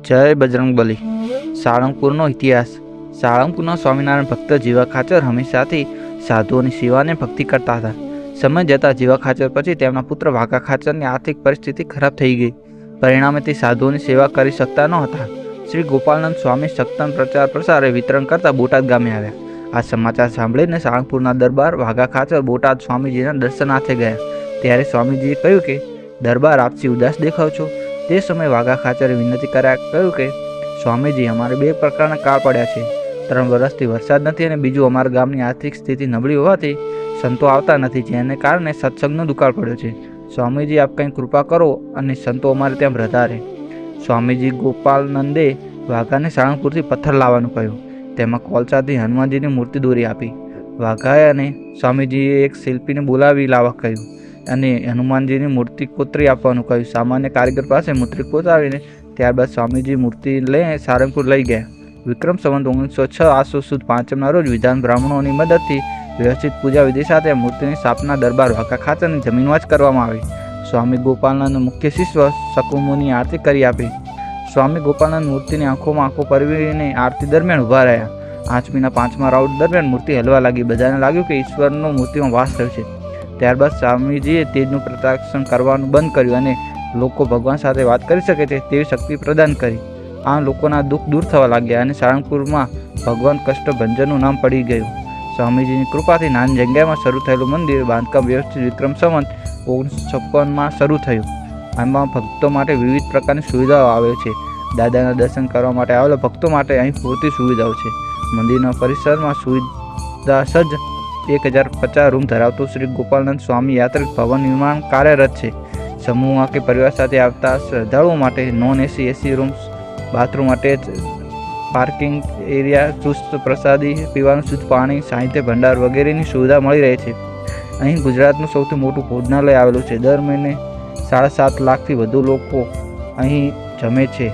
જય બજરંગબલી। સાળંગપુરનો ઇતિહાસ। સાળંગપુરના સ્વામિનારાયણ ભક્ત જીવા ખાચર હંમેશાથી સાધુઓની સેવા અને ભક્તિ કરતા હતા। સમય જતાં જીવા ખાચર પછી તેમના પુત્ર વાઘા ખાચરની આર્થિક પરિસ્થિતિ ખરાબ થઈ ગઈ। પરિણામે તે સાધુઓની સેવા કરી શકતા ન હતા। શ્રી ગોપાલનંદ સ્વામી સત્સંગ પ્રચાર પ્રસારે વિતરણ કરતા બોટાદ ગામે આવ્યા। આ સમાચાર સાંભળીને સાળંગપુરના દરબાર વાઘા ખાચર બોટાદ સ્વામીજીના દર્શનાર્થે ગયા। ત્યારે સ્વામીજીએ કહ્યું કે દરબાર આપસી ઉદાસ દેખાવ છો। તે સમયે વાઘા ખાચરે વિનંતી કર્યા કહ્યું કે સ્વામીજી, અમારે બે પ્રકારના કાળ પડ્યા છે। 3 વર્ષથી વરસાદ નથી અને બીજું અમારા ગામની આર્થિક સ્થિતિ નબળી હોવાથી સંતો આવતા નથી, જેને કારણે સત્સંગનો દુકાળ પડ્યો છે। સ્વામીજી, આપ કંઈ કૃપા કરો અને સંતો અમારે ત્યાં વધારે। સ્વામીજી ગોપાલનંદે વાઘાને સાળંગપુરથી પથ્થર લાવવાનું કહ્યું। તેમાં કોલસાથી હનુમાનજીની મૂર્તિ દોરી આપી। વાઘાએ અને સ્વામીજીએ એક શિલ્પીને બોલાવી લાવવા કહ્યું અને હનુમાનજીની મૂર્તિ કોતરી આપવાનું કહ્યું। સામાન્ય કારીગર પાસે મૂર્તિ કોતરાવીને ત્યારબાદ સ્વામીજી મૂર્તિ લઈ સાળંગપુર લઈ ગયા। વિક્રમ સંવત 1906 આસો સુદ 5મના રોજ વિધાન બ્રાહ્મણોની મદદથી વ્યવસ્થિત પૂજા વિધિ સાથે મૂર્તિની સ્થાપના દરબાર વાઘા ખાચરની જમીનમાં જ કરવામાં આવી। સ્વામી ગોપાલનંદ મુખ્ય શિષ્ય શકુમુનિએ આરતી કરી આપી। સ્વામી ગોપાલનંદ મૂર્તિની આંખોમાં આંખો પરવીને આરતી દરમિયાન ઊભા રહ્યા। આઠમીના 5મા રાઉન્ડ દરમિયાન મૂર્તિ હલવા લાગી। બધાને લાગ્યું કે ઈશ્વરનો મૂર્તિમાં વાસ થયો છે। ત્યારબાદ સ્વામીજીએ તેજનું પ્રત્યાક્ષણ કરવાનું બંધ કર્યું અને લોકો ભગવાન સાથે વાત કરી શકે છે તેવી શક્તિ પ્રદાન કરી। આમ લોકોના દુઃખ દૂર થવા લાગ્યા અને સાળંગપુરમાં ભગવાન કષ્ટભંજનનું નામ પડી ગયું। સ્વામીજીની કૃપાથી નાની જગ્યામાં શરૂ થયેલું મંદિર બાંધકામ વ્યવસ્થિત વિક્રમ સંવત 1956માં શરૂ થયું। આમાં ભક્તો માટે વિવિધ પ્રકારની સુવિધાઓ આવે છે। દાદાના દર્શન કરવા માટે આવેલા ભક્તો માટે અહીં પૂરતી સુવિધાઓ છે। મંદિરના પરિસરમાં સુવિધા સજ્જ 1050 રૂમ ધરાવતું શ્રી ગોપાલનંદ સ્વામી યાત્રિક ભવન નિર્માણ કાર્યરત છે। સમૂહમાં કે પરિવાર સાથે આવતા શ્રદ્ધાળુઓ માટે non AC, AC rooms, bathroom attach, parking area, ચુસ્ત પ્રસાદી, પીવાનું શુદ્ધ પાણી, સાહિત્ય ભંડાર વગેરેની સુવિધા મળી રહે છે। અહીં ગુજરાતનું સૌથી મોટું ભોજનાલય આવેલું છે। દર મહિને 7.5 લાખથી વધુ લોકો અહીં જમે છે।